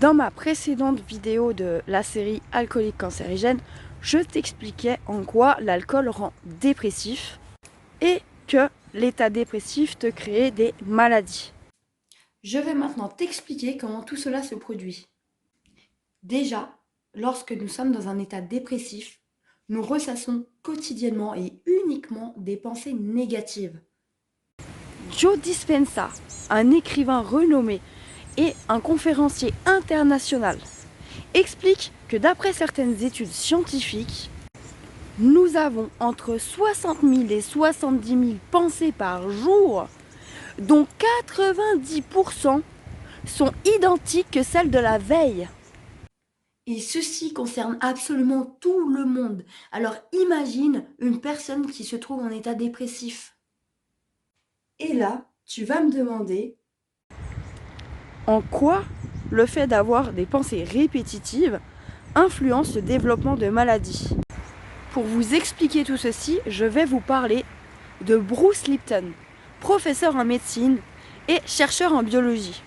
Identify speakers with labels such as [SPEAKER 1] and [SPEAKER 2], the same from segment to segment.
[SPEAKER 1] Dans ma précédente vidéo de la série Alcoolique cancérigène, je t'expliquais en quoi l'alcool rend dépressif et que l'état dépressif te crée des maladies. Je vais maintenant t'expliquer comment tout cela se produit. Déjà, lorsque nous sommes dans un état dépressif, nous ressassons quotidiennement et uniquement des pensées négatives. Joe Dispenza, un écrivain renommé et un conférencier international, explique que d'après certaines études scientifiques, nous avons entre 60 000 et 70 000 pensées par jour, dont 90% sont identiques que celles de la veille. Et ceci concerne absolument tout le monde. Alors imagine une personne qui se trouve en état dépressif. Et là, tu vas me demander en quoi le fait d'avoir des pensées répétitives influence le développement de maladies. Pour vous expliquer tout ceci, je vais vous parler de Bruce Lipton, professeur en médecine et chercheur en biologie.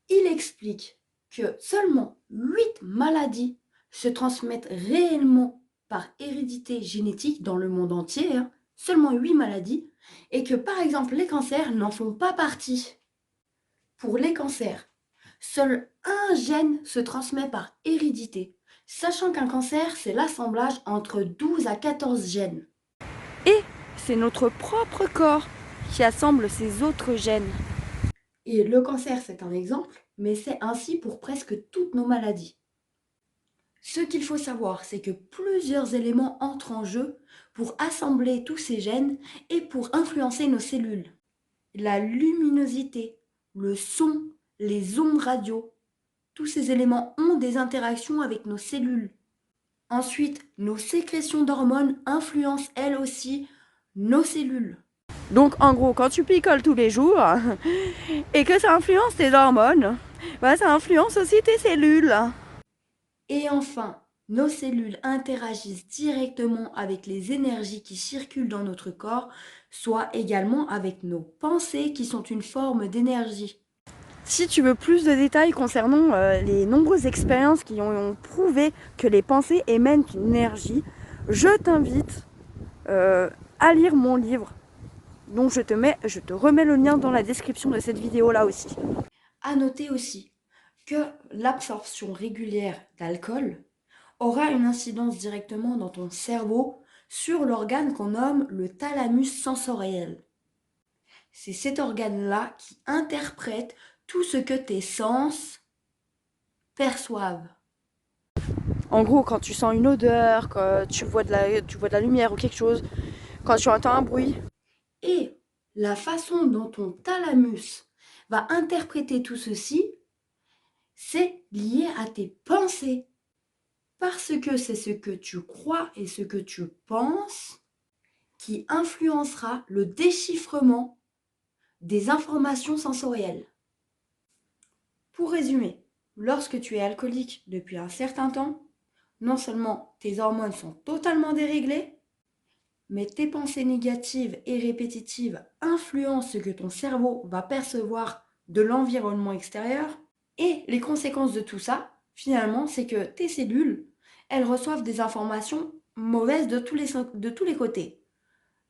[SPEAKER 1] Il explique que seulement 8 maladies se transmettent réellement par hérédité génétique dans le monde entier, seulement 8 maladies, et que par exemple les cancers n'en font pas partie. Pour les cancers, seul un gène se transmet par hérédité, sachant qu'un cancer, c'est l'assemblage entre 12 à 14 gènes. Et c'est notre propre corps qui assemble ces autres gènes. Et le cancer, c'est un exemple, mais c'est ainsi pour presque toutes nos maladies. Ce qu'il faut savoir, c'est que plusieurs éléments entrent en jeu pour assembler tous ces gènes et pour influencer nos cellules. La luminosité, le son, les ondes radio, tous ces éléments ont des interactions avec nos cellules. Ensuite, nos sécrétions d'hormones influencent elles aussi nos cellules. Donc en gros, quand tu picoles tous les jours et que ça influence tes hormones, ça influence aussi tes cellules. Et enfin, nos cellules interagissent directement avec les énergies qui circulent dans notre corps, soit également avec nos pensées qui sont une forme d'énergie. Si tu veux plus de détails concernant les nombreuses expériences qui ont prouvé que les pensées émettent une énergie, je t'invite à lire mon livre. Donc je te remets le lien dans la description de cette vidéo là aussi. À noter aussi que l'absorption régulière d'alcool aura une incidence directement dans ton cerveau sur l'organe qu'on nomme le thalamus sensoriel. C'est cet organe-là qui interprète tout ce que tes sens perçoivent. En gros, quand tu sens une odeur, quand tu vois de la lumière ou quelque chose, quand tu entends un bruit. Et la façon dont ton thalamus va interpréter tout ceci, c'est lié à tes pensées. Parce que c'est ce que tu crois et ce que tu penses qui influencera le déchiffrement des informations sensorielles. Pour résumer, lorsque tu es alcoolique depuis un certain temps, non seulement tes hormones sont totalement déréglées, mais tes pensées négatives et répétitives influencent ce que ton cerveau va percevoir de l'environnement extérieur. Et les conséquences de tout ça, finalement, c'est que tes cellules, elles reçoivent des informations mauvaises de tous les côtés.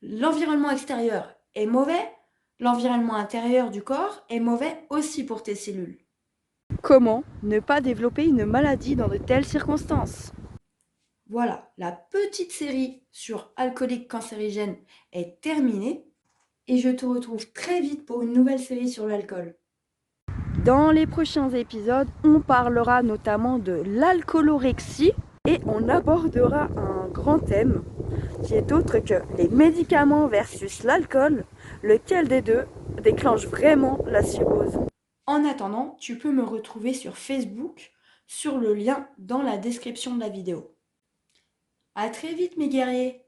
[SPEAKER 1] L'environnement extérieur est mauvais, l'environnement intérieur du corps est mauvais aussi pour tes cellules. Comment ne pas développer une maladie dans de telles circonstances? Voilà, la petite série sur alcoolique cancérigène est terminée et je te retrouve très vite pour une nouvelle série sur l'alcool. Dans les prochains épisodes, on parlera notamment de l'alcoolorexie et on abordera un grand thème qui est autre que les médicaments versus l'alcool, lequel des deux déclenche vraiment la cirrhose. En attendant, tu peux me retrouver sur Facebook sur le lien dans la description de la vidéo. À très vite mes guerriers!